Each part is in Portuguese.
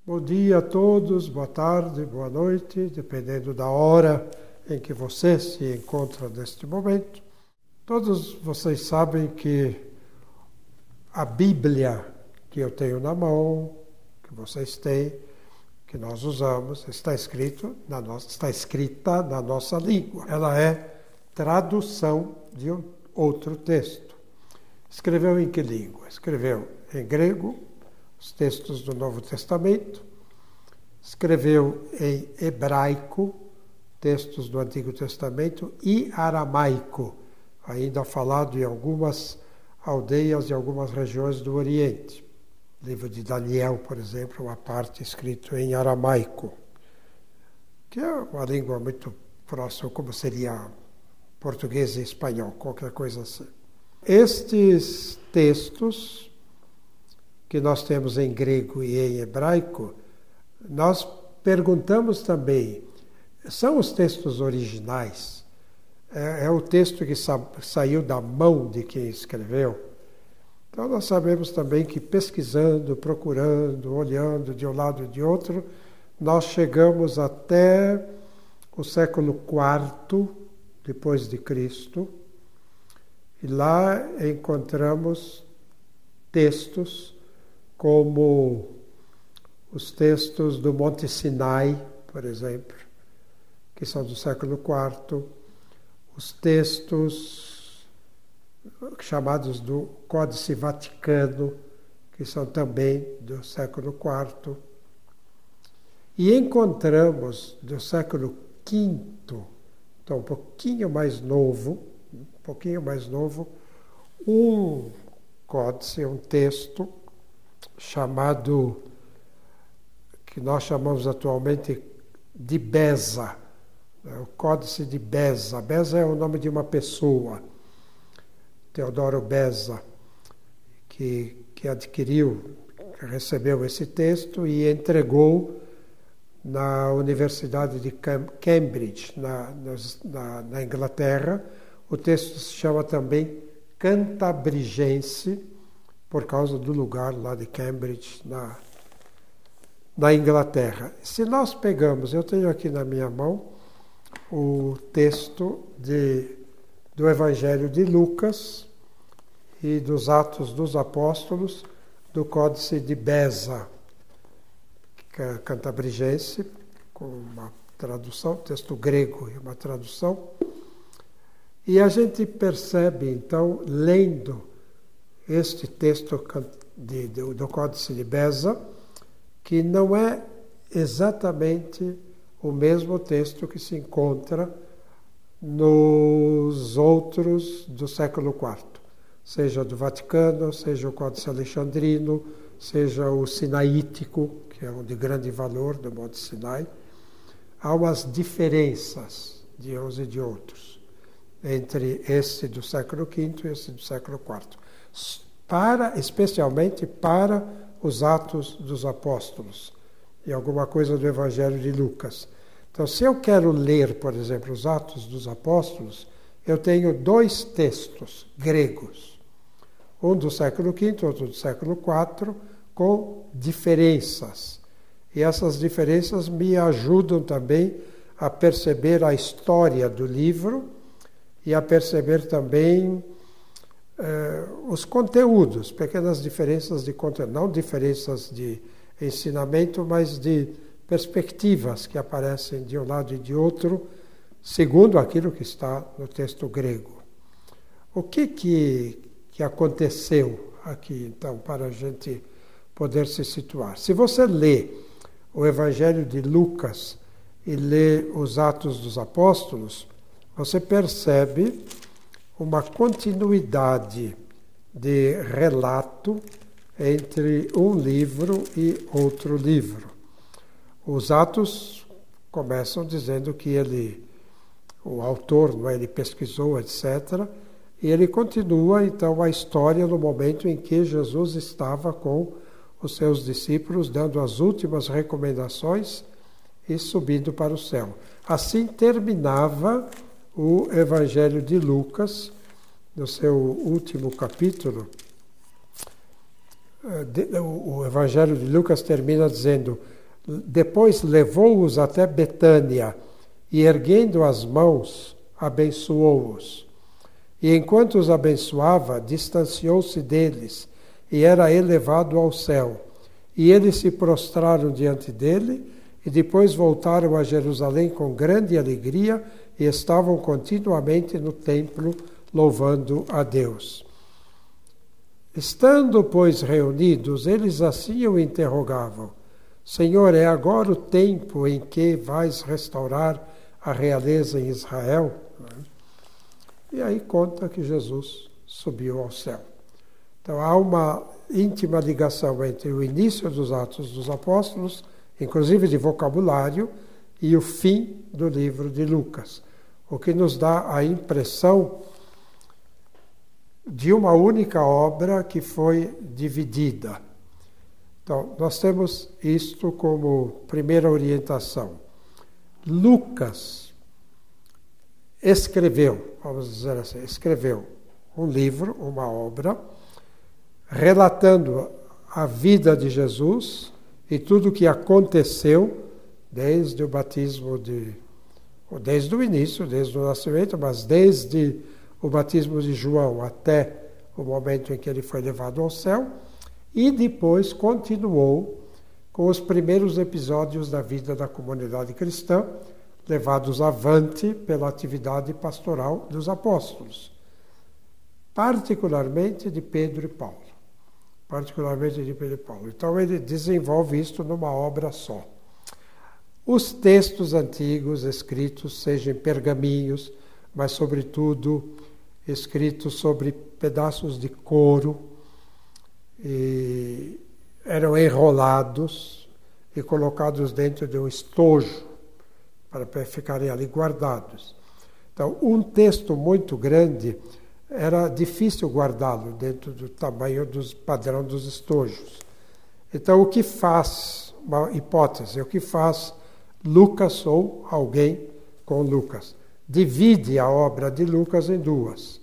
Bom dia a todos, boa tarde, boa noite, dependendo da hora em que você se encontra neste momento. Todos vocês sabem que a Bíblia que eu tenho na mão, que vocês têm, que nós usamos, está escrita na nossa língua. Ela é tradução de um outro texto. Escreveu em que língua? Escreveu em grego, os textos do Novo Testamento. Escreveu em hebraico, textos do Antigo Testamento, e aramaico, ainda falado em algumas aldeias e algumas regiões do Oriente. O livro de Daniel, por exemplo, uma parte escrita em aramaico, que é uma língua muito próxima, como seria português e espanhol, qualquer coisa assim. Estes textos que nós temos em grego e em hebraico, nós perguntamos também, são os textos originais? É o texto que saiu da mão de quem escreveu? Então nós sabemos também que pesquisando, procurando, olhando de um lado e de outro, nós chegamos até o século IV depois de Cristo, e lá encontramos textos como os textos do Monte Sinai, por exemplo, que são do século IV, os textos chamados do Códice Vaticano, que são também do século IV, e encontramos do século V, então um pouquinho mais novo, um códice, um texto chamado, que nós chamamos atualmente de Beza, o Códice de Beza. Beza é o nome de uma pessoa, Teodoro Beza, que recebeu esse texto e entregou na Universidade de Cambridge, na Inglaterra. O texto se chama também Cantabrigense, por causa do lugar lá de Cambridge, na Inglaterra. Se nós pegamos, eu tenho aqui na minha mão o texto do Evangelho de Lucas e dos Atos dos Apóstolos, do Códice de Beza, Cantabrigense, com uma tradução, texto grego e uma tradução. E a gente percebe, então, lendo este texto do Códice de Beza, que não é exatamente o mesmo texto que se encontra nos outros do século IV, seja do Vaticano, seja o Códice Alexandrino, seja o Sinaítico, que é um de grande valor do Monte Sinai. Há umas diferenças de uns e de outros entre esse do século V e esse do século IV, especialmente para os Atos dos Apóstolos e alguma coisa do Evangelho de Lucas. Então, se eu quero ler, por exemplo, os Atos dos Apóstolos, eu tenho dois textos gregos, um do século V, outro do século IV, com diferenças. E essas diferenças me ajudam também a perceber a história do livro e a perceber também os conteúdos, pequenas diferenças de conteúdo, não diferenças de ensinamento, mas de perspectivas que aparecem de um lado e de outro, segundo aquilo que está no texto grego. O que aconteceu aqui, então, para a gente poder se situar? Se você lê o Evangelho de Lucas e lê os Atos dos Apóstolos, você percebe uma continuidade de relato entre um livro e outro livro. Os Atos começam dizendo que o autor, ele pesquisou, etc., e ele continua, então, a história no momento em que Jesus estava com os seus discípulos, dando as últimas recomendações e subindo para o céu. Assim terminava o Evangelho de Lucas, no seu último capítulo. O Evangelho de Lucas termina dizendo: Depois levou-os até Betânia e, erguendo as mãos, abençoou-os. E enquanto os abençoava, distanciou-se deles e era elevado ao céu. E eles se prostraram diante dele e depois voltaram a Jerusalém com grande alegria e estavam continuamente no templo louvando a Deus. Estando, pois, reunidos, eles assim o interrogavam: Senhor, é agora o tempo em que vais restaurar a realeza em Israel? E aí conta que Jesus subiu ao céu. Então há uma íntima ligação entre o início dos Atos dos Apóstolos, inclusive de vocabulário, e o fim do livro de Lucas, o que nos dá a impressão de uma única obra que foi dividida. Então, nós temos isto como primeira orientação. Lucas escreveu, vamos dizer assim, escreveu um livro, uma obra, relatando a vida de Jesus e tudo o que aconteceu desde o batismo desde o início, desde o nascimento, mas desde o batismo de João até o momento em que ele foi levado ao céu, e depois continuou com os primeiros episódios da vida da comunidade cristã, levados avante pela atividade pastoral dos apóstolos, particularmente de Pedro e Paulo. Então ele desenvolve isto numa obra só. Os textos antigos escritos, sejam em pergaminhos, mas sobretudo escritos sobre pedaços de couro, e eram enrolados e colocados dentro de um estojo para ficarem ali guardados. Então, um texto muito grande era difícil guardá-lo dentro do tamanho dos padrão dos estojos. Então, o que faz, uma hipótese, o que faz Lucas ou alguém com Lucas? Divide a obra de Lucas em duas.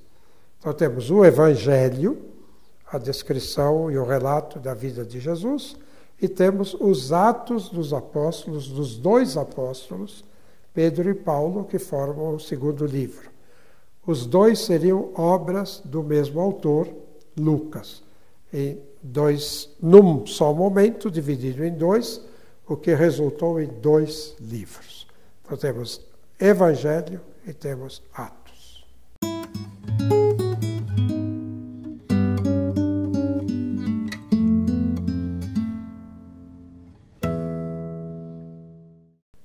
Então, temos o Evangelho, a descrição e o relato da vida de Jesus, e temos os Atos dos Apóstolos, dos dois apóstolos, Pedro e Paulo, que formam o segundo livro. Os dois seriam obras do mesmo autor, Lucas, num só momento, dividido em dois, o que resultou em dois livros. Então temos Evangelho e temos Atos.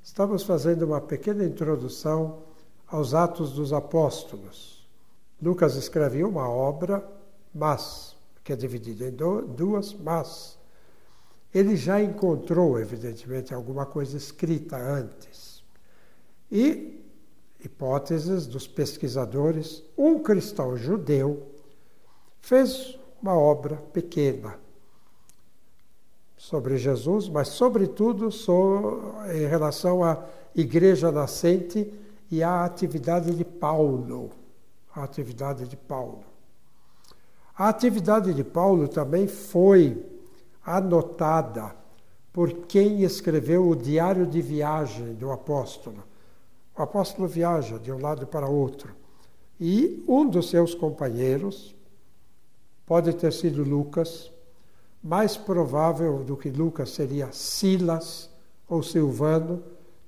Estamos fazendo uma pequena introdução aos Atos dos Apóstolos. Lucas escreveu uma obra, que é dividida em duas, mas ele já encontrou, evidentemente, alguma coisa escrita antes. E, hipóteses dos pesquisadores, um cristão judeu fez uma obra pequena sobre Jesus, mas, sobretudo, em relação à igreja nascente e à atividade de Paulo. A atividade de Paulo também foi anotada por quem escreveu o diário de viagem do apóstolo. O apóstolo viaja de um lado para outro. E um dos seus companheiros, pode ter sido Lucas, mais provável do que Lucas seria Silas ou Silvano,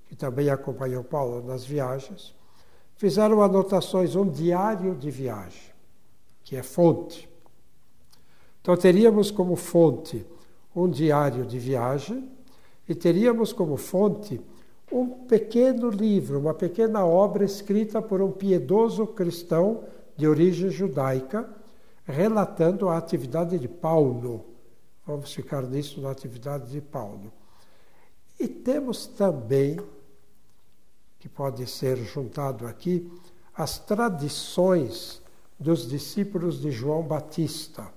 que também acompanhou Paulo nas viagens, fizeram anotações, um diário de viagem, que é fonte. Então teríamos como fonte um diário de viagem e teríamos como fonte um pequeno livro, uma pequena obra escrita por um piedoso cristão de origem judaica, relatando a atividade de Paulo. Vamos ficar nisso, na atividade de Paulo. E temos também, que pode ser juntado aqui, as tradições dos discípulos de João Batista.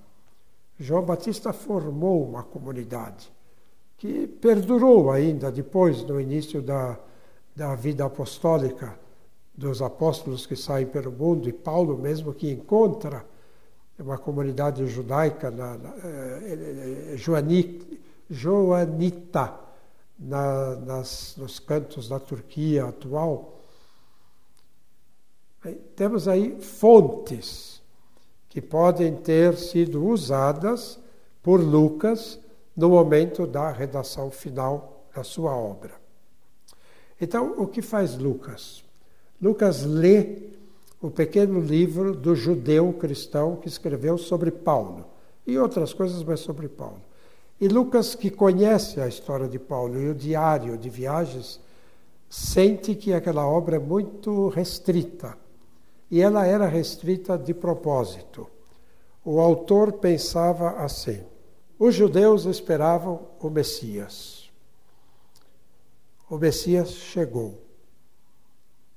João Batista formou uma comunidade que perdurou ainda depois, no início da vida apostólica dos apóstolos que saem pelo mundo, e Paulo mesmo que encontra uma comunidade judaica joanita nos cantos da Turquia atual. Temos aí fontes que podem ter sido usadas por Lucas no momento da redação final da sua obra. Então, o que faz Lucas? Lucas lê o pequeno livro do judeu cristão que escreveu sobre Paulo, e outras coisas, mas sobre Paulo. E Lucas, que conhece a história de Paulo e o diário de viagens, sente que aquela obra é muito restrita. E ela era restrita de propósito. O autor pensava assim: os judeus esperavam o Messias. O Messias chegou,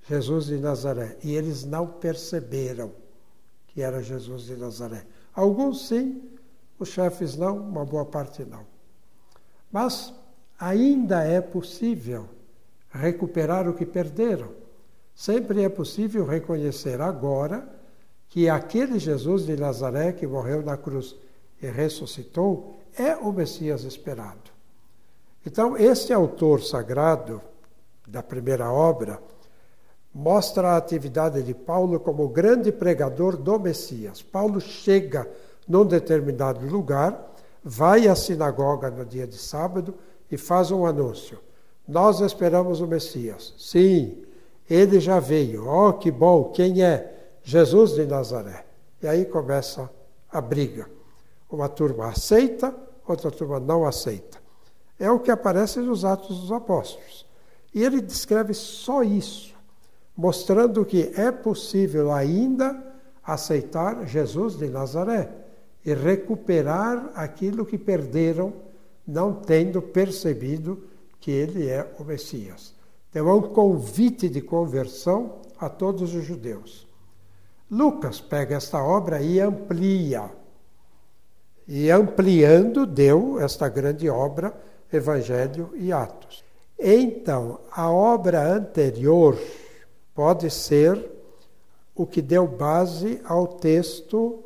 Jesus de Nazaré, e eles não perceberam que era Jesus de Nazaré. Alguns sim, os chefes não, uma boa parte não. Mas ainda é possível recuperar o que perderam. Sempre é possível reconhecer agora que aquele Jesus de Nazaré que morreu na cruz e ressuscitou é o Messias esperado. Então, este autor sagrado da primeira obra mostra a atividade de Paulo como grande pregador do Messias. Paulo chega num determinado lugar, vai à sinagoga no dia de sábado e faz um anúncio. Nós esperamos o Messias. Sim, ele já veio. Oh, que bom! Quem é? Jesus de Nazaré. E aí começa a briga. Uma turma aceita, outra turma não aceita. É o que aparece nos Atos dos Apóstolos. E ele descreve só isso, mostrando que é possível ainda aceitar Jesus de Nazaré e recuperar aquilo que perderam, não tendo percebido que ele é o Messias. Então é um convite de conversão a todos os judeus. Lucas pega esta obra e amplia. E ampliando deu esta grande obra, Evangelho e Atos. Então, a obra anterior pode ser o que deu base ao texto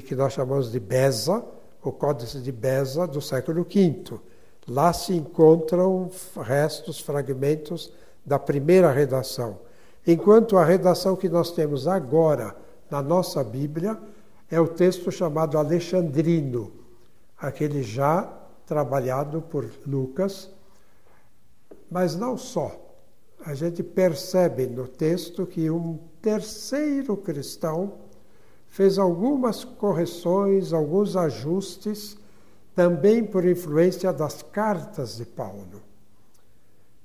que nós chamamos de Beza, o Códice de Beza do século V. Lá se encontram restos, fragmentos da primeira redação. Enquanto a redação que nós temos agora na nossa Bíblia é o texto chamado Alexandrino, aquele já trabalhado por Lucas, mas não só. A gente percebe no texto que um terceiro cristão fez algumas correções, alguns ajustes, também por influência das cartas de Paulo.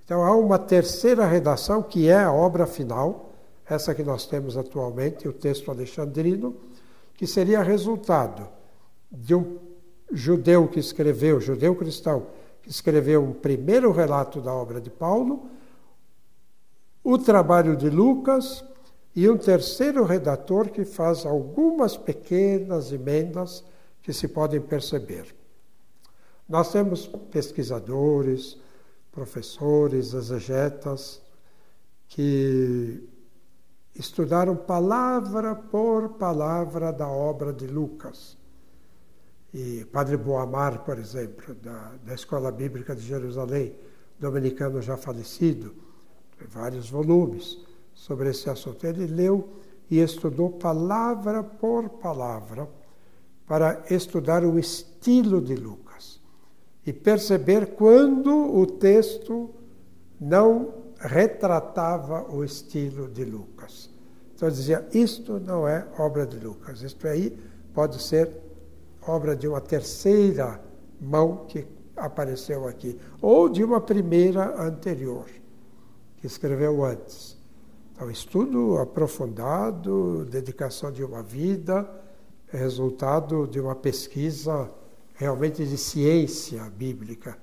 Então há uma terceira redação que é a obra final, essa que nós temos atualmente, o texto alexandrino, que seria resultado de um judeu cristão, que escreveu um primeiro relato da obra de Paulo, o trabalho de Lucas e um terceiro redator que faz algumas pequenas emendas que se podem perceber. Nós temos pesquisadores, professores, exegetas, que estudaram palavra por palavra da obra de Lucas. E Padre Boamar, por exemplo, da Escola Bíblica de Jerusalém, dominicano já falecido, tem vários volumes sobre esse assunto. Ele leu e estudou palavra por palavra para estudar o estilo de Lucas e perceber quando o texto não retratava o estilo de Lucas. Então ele dizia, isto não é obra de Lucas, isto aí pode ser obra de uma terceira mão que apareceu aqui, ou de uma primeira anterior, que escreveu antes. Então, estudo aprofundado, dedicação de uma vida, resultado de uma pesquisa realmente de ciência bíblica,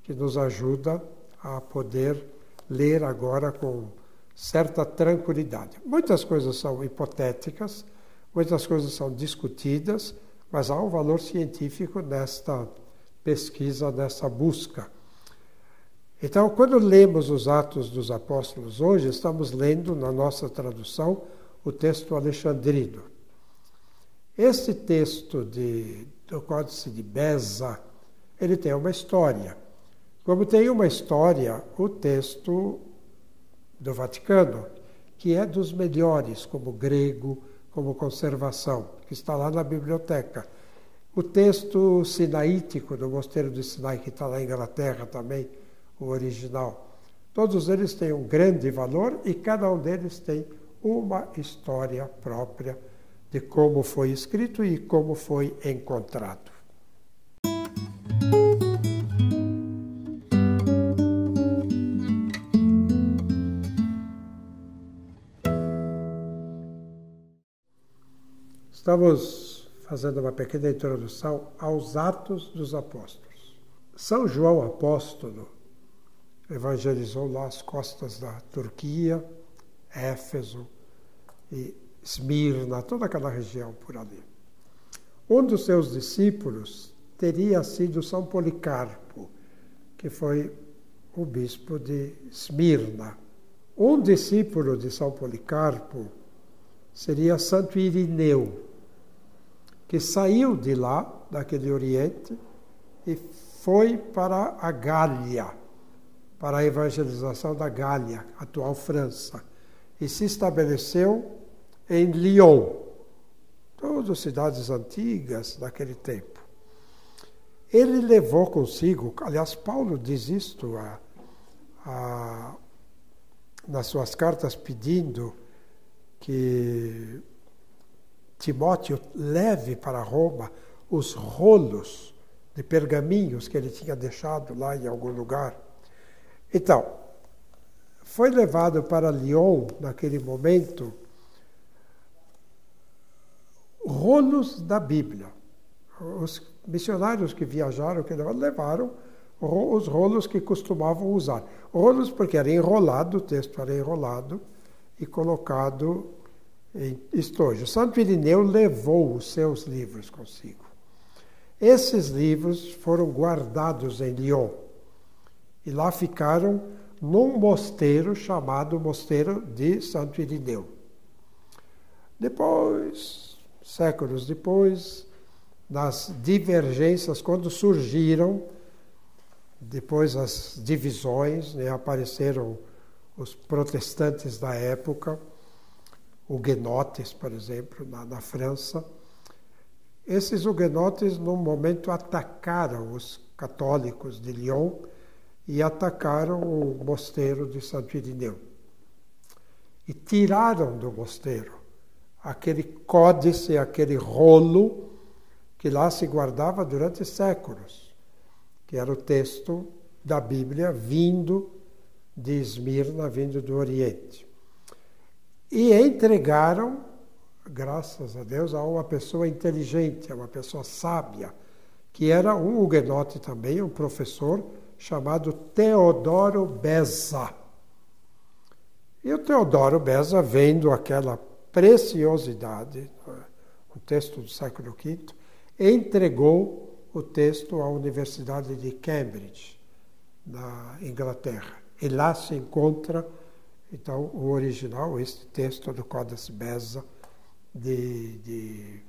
que nos ajuda a poder ler agora com certa tranquilidade. Muitas coisas são hipotéticas, muitas coisas são discutidas, mas há um valor científico nesta pesquisa, nessa busca. Então, quando lemos os Atos dos Apóstolos hoje, estamos lendo, na nossa tradução, o texto alexandrino. Este texto do Códice de Beza, ele tem uma história. Como tem uma história, o texto do Vaticano, que é dos melhores, como grego, como conservação, que está lá na biblioteca. O texto sinaítico do Mosteiro de Sinai, que está lá na Inglaterra também, o original. Todos eles têm um grande valor e cada um deles tem uma história própria de como foi escrito e como foi encontrado. Estamos fazendo uma pequena introdução aos Atos dos Apóstolos. São João Apóstolo evangelizou lá as costas da Turquia, Éfeso e Esmirna, toda aquela região por ali. Um dos seus discípulos teria sido São Policarpo, que foi o bispo de Esmirna. Um discípulo de São Policarpo seria Santo Irineu, que saiu de lá, daquele Oriente, e foi para a Gália, para a evangelização da Gália, atual França, e se estabeleceu em Lyon, todas cidades antigas daquele tempo. Ele levou consigo, aliás, Paulo diz isto nas suas cartas, pedindo que Timóteo leve para Roma os rolos de pergaminhos que ele tinha deixado lá em algum lugar. Então, foi levado para Lyon, naquele momento, rolos da Bíblia. Os missionários que viajaram, que levaram os rolos que costumavam usar. Rolos porque era enrolado, o texto era enrolado e colocado em estojo. Santo Irineu levou os seus livros consigo. Esses livros foram guardados em Lyon e lá ficaram num mosteiro chamado Mosteiro de Santo Irineu. Depois, séculos depois, nas divergências, quando surgiram, depois as divisões, né, apareceram os protestantes da época, huguenotes, por exemplo, na França. Esses huguenotes, num momento, atacaram os católicos de Lyon e atacaram o mosteiro de Santo Irineu. E tiraram do mosteiro aquele códice, aquele rolo que lá se guardava durante séculos, que era o texto da Bíblia vindo de Esmirna, vindo do Oriente. E entregaram, graças a Deus, a uma pessoa inteligente, a uma pessoa sábia, que era um huguenote também, um professor, chamado Teodoro Beza. E o Teodoro Beza, vendo aquela preciosidade, o texto do século V, entregou o texto à Universidade de Cambridge, na Inglaterra. E lá se encontra, então, o original, este texto do Códice Beza de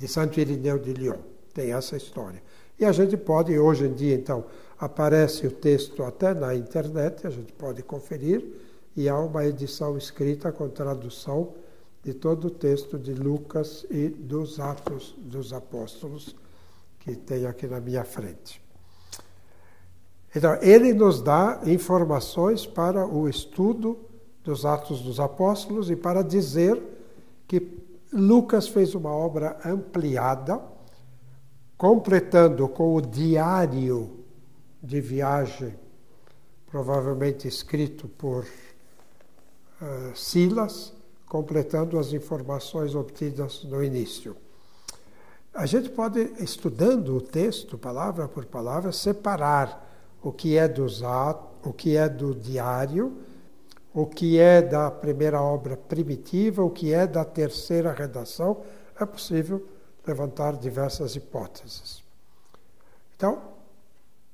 Santo Irineu de Lyon. Tem essa história. E a gente pode, hoje em dia, então, aparece o texto até na internet, a gente pode conferir, e há uma edição escrita com tradução de todo o texto de Lucas e dos Atos dos Apóstolos, que tem aqui na minha frente. Então, ele nos dá informações para o estudo dos Atos dos Apóstolos e para dizer que Lucas fez uma obra ampliada, completando com o diário de viagem, provavelmente escrito por Silas, completando as informações obtidas no início. A gente pode, estudando o texto, palavra por palavra, separar o que é dos atos, o que é do diário, o que é da primeira obra primitiva, o que é da terceira redação. É possível levantar diversas hipóteses. Então,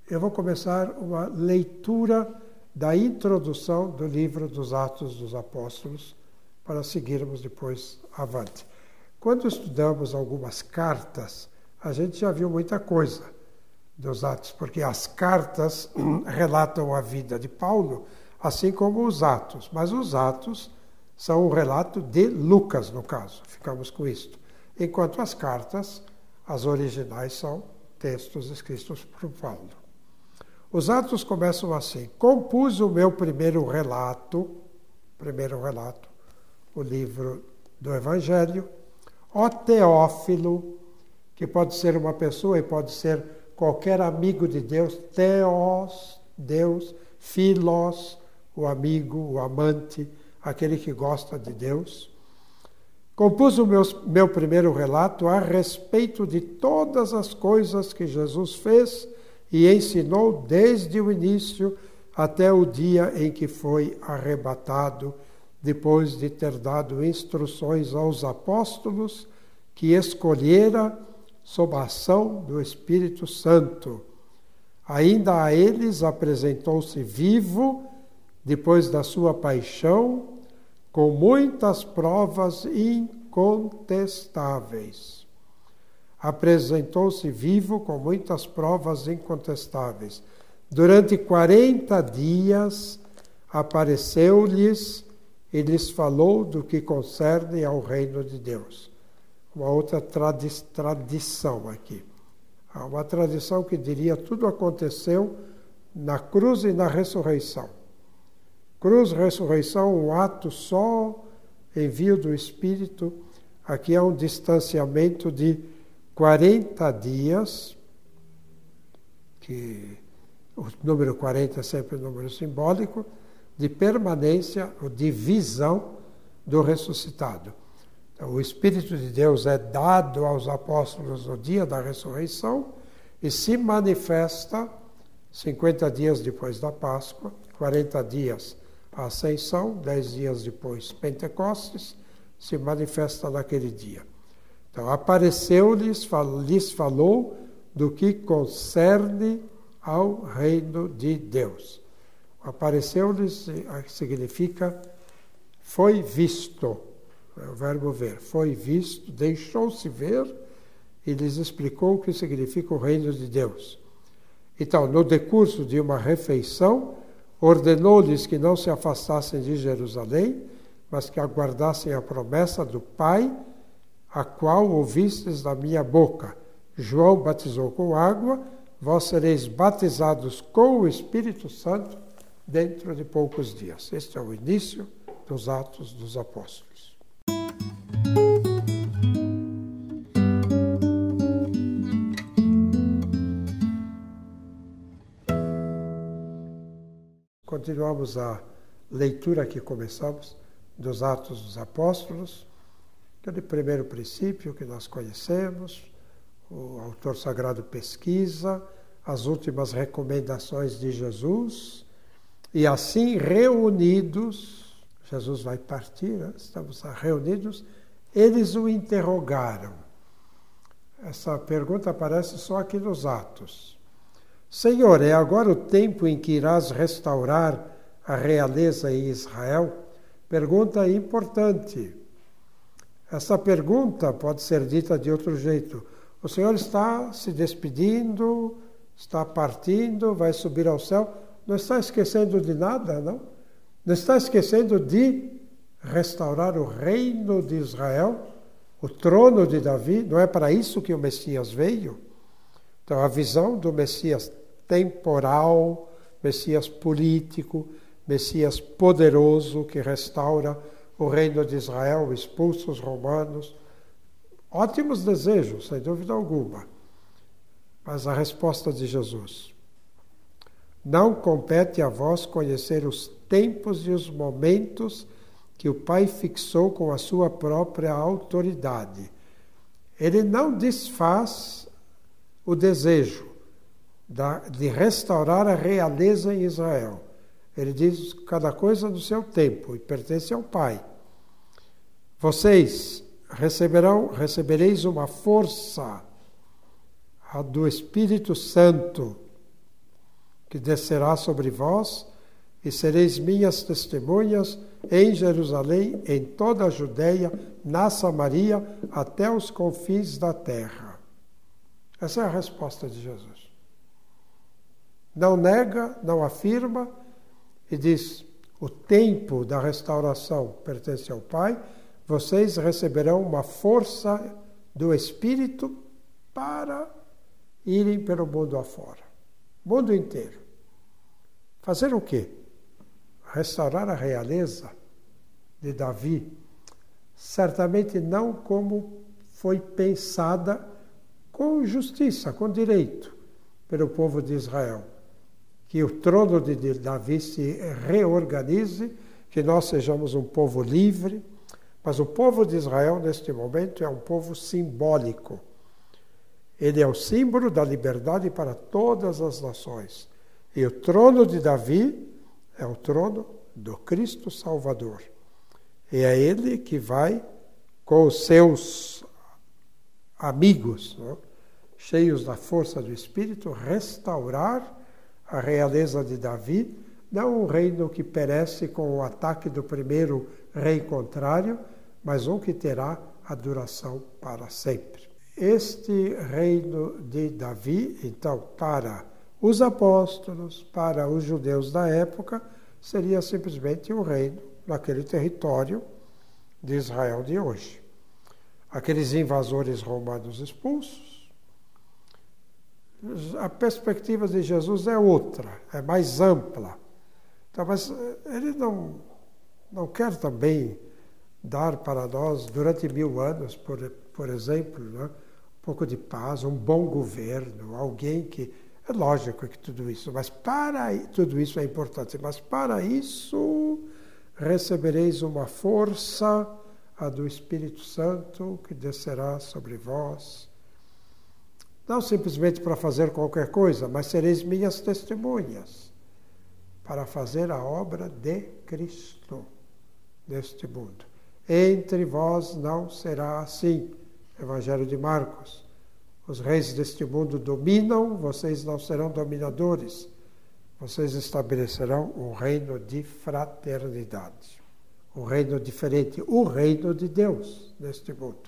eu vou começar uma leitura da introdução do livro dos Atos dos Apóstolos, para seguirmos depois avante. Quando estudamos algumas cartas, a gente já viu muita coisa dos Atos, porque as cartas relatam a vida de Paulo, assim como os Atos. Mas os Atos são um relato de Lucas, no caso. Ficamos com isto. Enquanto as cartas, as originais, são textos escritos por Paulo. Os Atos começam assim: compus o meu primeiro relato, o livro do Evangelho, ó Teófilo, que pode ser uma pessoa e pode ser qualquer amigo de Deus, Theos, Deus, Philos, o amigo, o amante, aquele que gosta de Deus. Compus o meu primeiro relato a respeito de todas as coisas que Jesus fez e ensinou desde o início até o dia em que foi arrebatado, depois de ter dado instruções aos apóstolos que escolhera sob a ação do Espírito Santo. Ainda a eles apresentou-se vivo, depois da sua paixão, com muitas provas incontestáveis. Apresentou-se vivo com muitas provas incontestáveis. Durante 40 dias apareceu-lhes e lhes falou do que concerne ao reino de Deus. Uma outra tradição aqui. Há uma tradição que diria tudo aconteceu na cruz e na ressurreição. Cruz, ressurreição, um ato só, envio do Espírito. Aqui há um distanciamento de 40 dias, que o número 40 é sempre um número simbólico, de permanência ou de visão do ressuscitado. Então, o Espírito de Deus é dado aos apóstolos no dia da ressurreição e se manifesta 50 dias depois da Páscoa, 40 dias a Ascensão, 10 dias depois Pentecostes, se manifesta naquele dia. Então, apareceu-lhes, lhes falou do que concerne ao reino de Deus. Apareceu-lhes significa foi visto, é o verbo ver, foi visto, deixou-se ver e lhes explicou o que significa o reino de Deus. Então, no decurso de uma refeição, ordenou-lhes que não se afastassem de Jerusalém, mas que aguardassem a promessa do Pai, a qual ouvistes da minha boca. João batizou com água, vós sereis batizados com o Espírito Santo dentro de poucos dias. Este é o início dos Atos dos Apóstolos. Continuamos a leitura que começamos dos Atos dos Apóstolos, aquele primeiro princípio que nós conhecemos, o autor sagrado pesquisa, as últimas recomendações de Jesus, e assim reunidos, Jesus vai partir, né? Estamos reunidos, eles o interrogaram. Essa pergunta aparece só aqui nos Atos. Senhor, é agora o tempo em que irás restaurar a realeza em Israel? Pergunta importante. Essa pergunta pode ser dita de outro jeito. O Senhor está se despedindo, está partindo, vai subir ao céu. Não está esquecendo de nada, não? Não está esquecendo de restaurar o reino de Israel, o trono de Davi? Não é para isso que o Messias veio? Então, a visão do Messias temporal, Messias político, Messias poderoso que restaura o reino de Israel, expulsa os romanos. Ótimos desejos, sem dúvida alguma. Mas a resposta de Jesus: não compete a vós conhecer os tempos e os momentos que o Pai fixou com a sua própria autoridade. Ele não desfaz o desejo de restaurar a realeza em Israel. Ele diz cada coisa no seu tempo e pertence ao Pai. Vocês recebereis uma força, a do Espírito Santo, que descerá sobre vós, e sereis minhas testemunhas em Jerusalém, em toda a Judeia, na Samaria, até os confins da terra. Essa é a resposta de Jesus. Não nega, não afirma e diz: o tempo da restauração pertence ao Pai, vocês receberão uma força do Espírito para irem pelo mundo afora. Mundo inteiro. Fazer o quê? Restaurar a realeza de Davi, certamente não como foi pensada com justiça, com direito, pelo povo de Israel. Que o trono de Davi se reorganize, que nós sejamos um povo livre, mas o povo de Israel, neste momento, é um povo simbólico. Ele é o símbolo da liberdade para todas as nações. E o trono de Davi é o trono do Cristo Salvador. E é ele que vai, com os seus amigos, não? Cheios da força do Espírito, restaurar a realeza de Davi, não um reino que perece com o ataque do primeiro rei contrário, mas um que terá a duração para sempre. Este reino de Davi, então, para os apóstolos, para os judeus da época, seria simplesmente um reino naquele território de Israel de hoje. Aqueles invasores romanos expulsos. A perspectiva de Jesus é outra, é mais ampla. Então, mas ele não quer também dar para nós, durante 1000 anos, por exemplo, né, um pouco de paz, um bom governo, alguém que... É lógico que tudo isso, tudo isso é importante, mas para isso recebereis uma força, a do Espírito Santo, que descerá sobre vós. Não simplesmente para fazer qualquer coisa, mas sereis minhas testemunhas, para fazer a obra de Cristo neste mundo. Entre vós não será assim. Evangelho de Marcos. Os reis deste mundo dominam, vocês não serão dominadores. Vocês estabelecerão um reino de fraternidade. Um reino diferente, o reino de Deus neste mundo.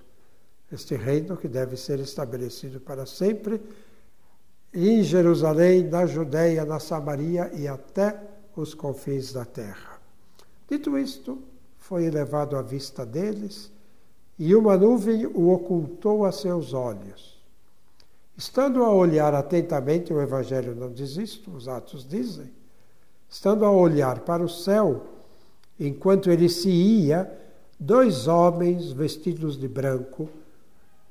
Este reino que deve ser estabelecido para sempre em Jerusalém, na Judéia, na Samaria e até os confins da terra. Dito isto, foi elevado à vista deles e uma nuvem o ocultou a seus olhos. Estando a olhar atentamente, o Evangelho não diz isto, os Atos dizem, estando a olhar para o céu, enquanto ele se ia, 2 homens vestidos de branco,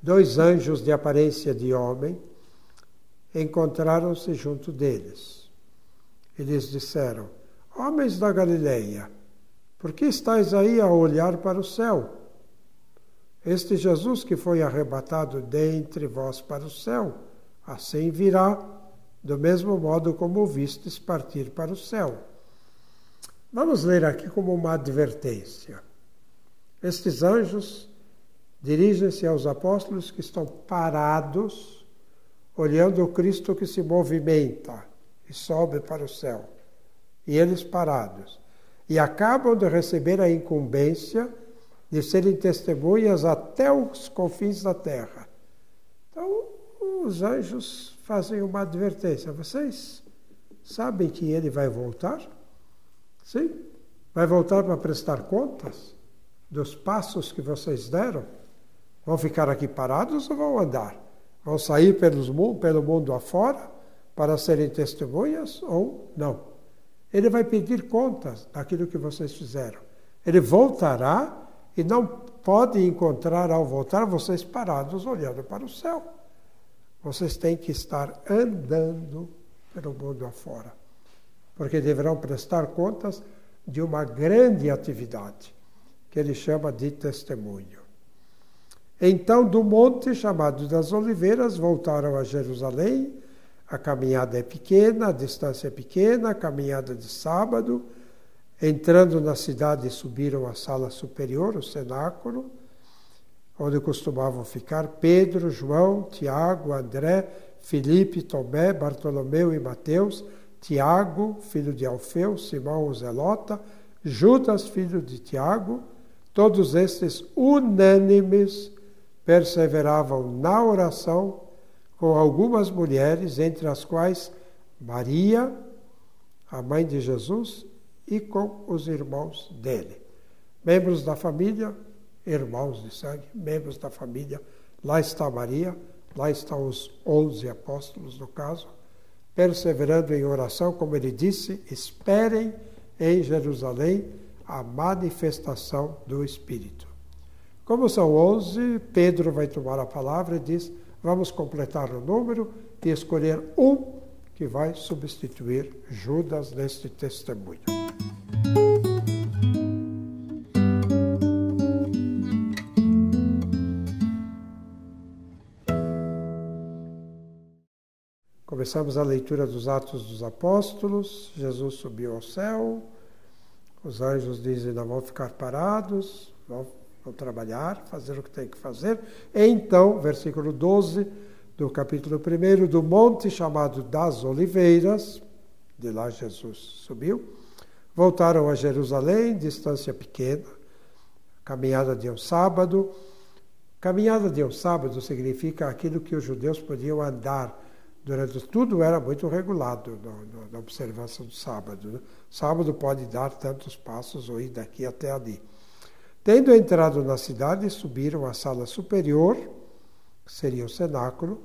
2 anjos de aparência de homem, encontraram-se junto deles. Eles disseram: homens da Galileia, por que estáis aí a olhar para o céu? Este Jesus que foi arrebatado dentre vós para o céu, assim virá, do mesmo modo como o vistes partir para o céu. Vamos ler aqui como uma advertência. Estes anjos dirigem-se aos apóstolos que estão parados, olhando o Cristo que se movimenta e sobe para o céu. E eles parados. E acabam de receber a incumbência de serem testemunhas até os confins da terra. Então, os anjos fazem uma advertência. Vocês sabem que ele vai voltar? Sim? Vai voltar para prestar contas dos passos que vocês deram? Vão ficar aqui parados ou vão andar? Vão sair pelo mundo afora para serem testemunhas ou não? Ele vai pedir contas daquilo que vocês fizeram. Ele voltará e não pode encontrar, ao voltar, vocês parados olhando para o céu. Vocês têm que estar andando pelo mundo afora, porque deverão prestar contas de uma grande atividade, que ele chama de testemunho. Então, do monte chamado das Oliveiras, voltaram a Jerusalém. A caminhada é pequena, a distância é pequena, a caminhada de sábado. Entrando na cidade, subiram à sala superior, o cenáculo, onde costumavam ficar Pedro, João, Tiago, André, Filipe, Tomé, Bartolomeu e Mateus, Tiago, filho de Alfeu, Simão o Zelota, Judas, filho de Tiago. Todos estes unânimes perseveravam na oração com algumas mulheres, entre as quais Maria, a mãe de Jesus, e com os irmãos dele. Membros da família, irmãos de sangue, membros da família. Lá está Maria, lá estão os 11 apóstolos, no caso, perseverando em oração, como ele disse, esperem em Jerusalém a manifestação do Espírito. Como são 11, Pedro vai tomar a palavra e diz, vamos completar o número e escolher um que vai substituir Judas neste testemunho. Começamos a leitura dos Atos dos Apóstolos. Jesus subiu ao céu. Os anjos dizem, não vão ficar parados, vão trabalhar, fazer o que tem que fazer. Então, versículo 12 do capítulo 1, do monte chamado das Oliveiras, de lá Jesus subiu, voltaram a Jerusalém, distância pequena, caminhada de um sábado. Caminhada de um sábado significa aquilo que os judeus podiam andar durante tudo, era muito regulado na observância do sábado. Né? Sábado pode dar tantos passos ou ir daqui até ali. Tendo entrado na cidade, subiram à sala superior, que seria o cenáculo,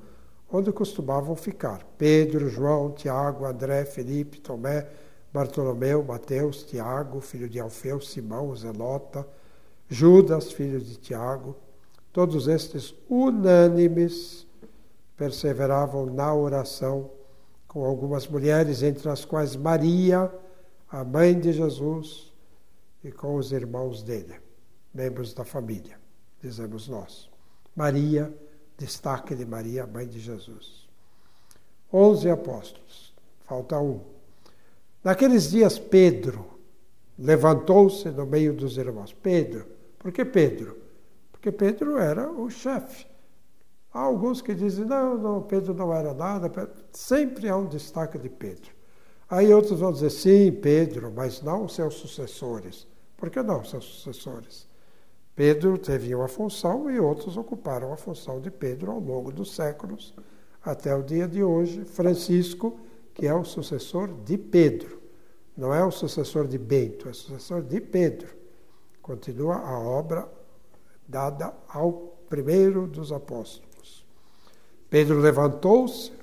onde costumavam ficar Pedro, João, Tiago, André, Felipe, Tomé, Bartolomeu, Mateus, Tiago, filho de Alfeu, Simão, Zelota, Judas, filho de Tiago. Todos estes unânimes perseveravam na oração com algumas mulheres, entre as quais Maria, a mãe de Jesus, e com os irmãos dele, membros da família, dizemos nós. Maria, destaque de Maria, a mãe de Jesus. 11 apóstolos, falta um. Naqueles dias, Pedro levantou-se no meio dos irmãos. Pedro, por que Pedro? Porque Pedro era o chefe. Há alguns que dizem, não, Pedro não era nada. Sempre há um destaque de Pedro. Aí outros vão dizer, sim, Pedro, mas não os seus sucessores. Por que não os seus sucessores? Pedro teve uma função e outros ocuparam a função de Pedro ao longo dos séculos, até o dia de hoje. Francisco, que é o sucessor de Pedro. Não é o sucessor de Bento, é o sucessor de Pedro. Continua a obra dada ao primeiro dos apóstolos. Pedro levantou-se.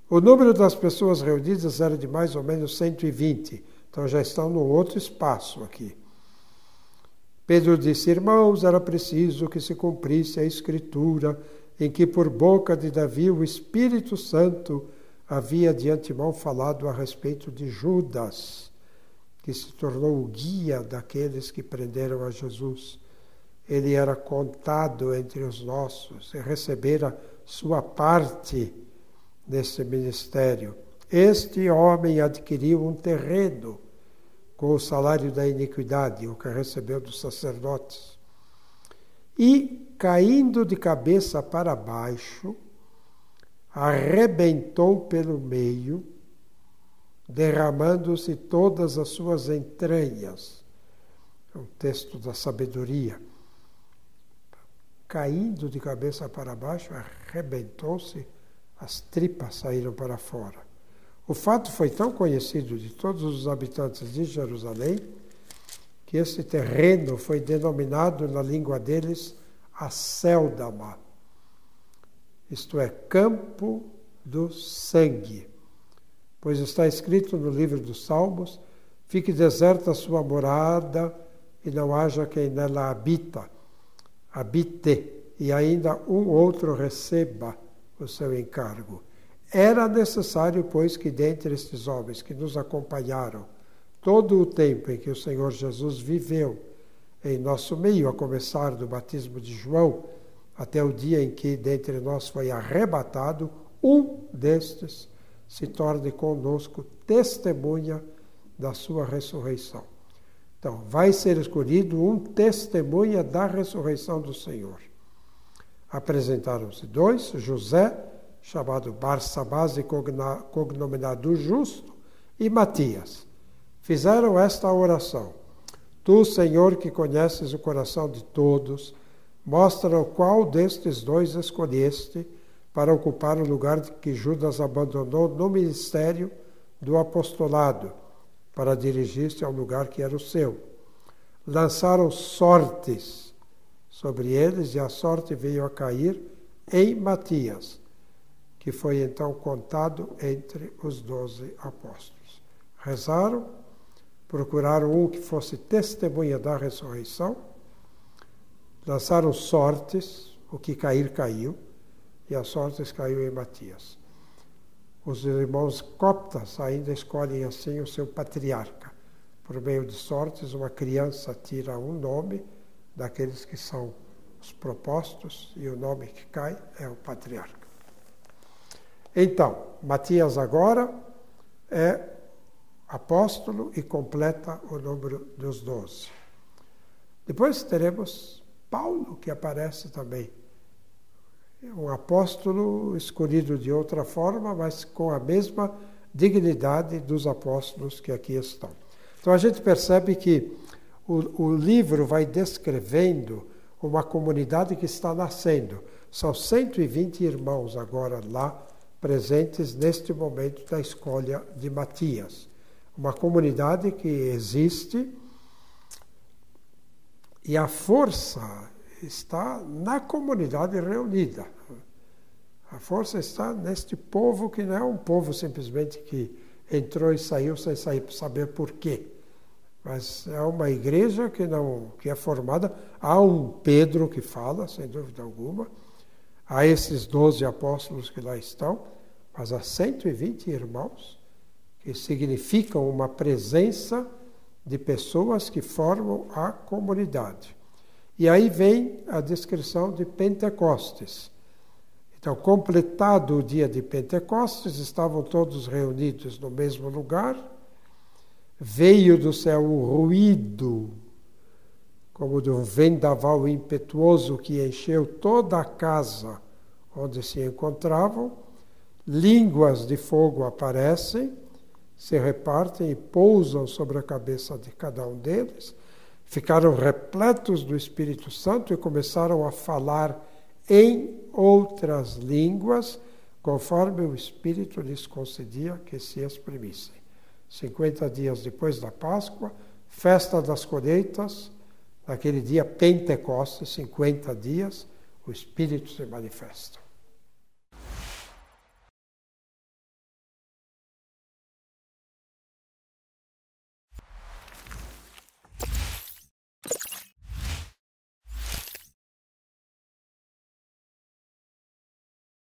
O número das pessoas reunidas era de mais ou menos 120. Então já estão no outro espaço aqui. Pedro disse, irmãos, era preciso que se cumprisse a Escritura em que por boca de Davi o Espírito Santo havia de antemão falado a respeito de Judas, que se tornou o guia daqueles que prenderam a Jesus. Ele era contado entre os nossos e recebera sua parte nesse ministério. Este homem adquiriu um terreno com o salário da iniquidade, o que recebeu dos sacerdotes. E, caindo de cabeça para baixo, arrebentou pelo meio, derramando-se todas as suas entranhas. É um texto da sabedoria. Caindo de cabeça para baixo, arrebentou-se, as tripas saíram para fora. O fato foi tão conhecido de todos os habitantes de Jerusalém que esse terreno foi denominado na língua deles Acéldama, isto é, campo do sangue. Pois está escrito no livro dos Salmos, fique deserta a sua morada e não haja quem nela habite, e ainda um outro receba o seu encargo. Era necessário, pois, que dentre estes homens que nos acompanharam todo o tempo em que o Senhor Jesus viveu em nosso meio, a começar do batismo de João, até o dia em que dentre nós foi arrebatado, um destes se torne conosco testemunha da sua ressurreição. Então, vai ser escolhido um testemunha da ressurreição do Senhor. Apresentaram-se dois, José, chamado Barsabás e cognominado Justo, e Matias. Fizeram esta oração. Tu, Senhor, que conheces o coração de todos, mostra o qual destes dois escolheste para ocupar o lugar que Judas abandonou no ministério do apostolado, para dirigir-se ao lugar que era o seu. Lançaram sortes sobre eles e a sorte veio a cair em Matias, que foi então contado entre os 12 apóstolos. Rezaram, procuraram um que fosse testemunha da ressurreição, lançaram sortes, o que cair, caiu, e as sortes caiu em Matias. Os irmãos coptas ainda escolhem assim o seu patriarca. Por meio de sortes, uma criança tira um nome daqueles que são os propostos, e o nome que cai é o patriarca. Então, Matias agora é apóstolo e completa o número dos 12. Depois teremos Paulo, que aparece também. Um apóstolo escolhido de outra forma, mas com a mesma dignidade dos apóstolos que aqui estão. Então a gente percebe que o livro vai descrevendo uma comunidade que está nascendo. São 120 irmãos agora lá presentes neste momento da escolha de Matias. Uma comunidade que existe e a força está na comunidade reunida. A força está neste povo que não é um povo simplesmente que entrou e saiu sem saber por quê. Mas é uma igreja que é formada. Há um Pedro que fala, sem dúvida alguma. Há esses 12 apóstolos que lá estão, mas há 120 irmãos, que significam uma presença de pessoas que formam a comunidade. E aí vem a descrição de Pentecostes. Então, completado o dia de Pentecostes, estavam todos reunidos no mesmo lugar. Veio do céu um ruído, como de um vendaval impetuoso que encheu toda a casa onde se encontravam. Línguas de fogo aparecem, se repartem e pousam sobre a cabeça de cada um deles. Ficaram repletos do Espírito Santo e começaram a falar em outras línguas, conforme o Espírito lhes concedia que se exprimissem. 50 dias depois da Páscoa, festa das colheitas, naquele dia Pentecostes, 50 dias, o Espírito se manifesta.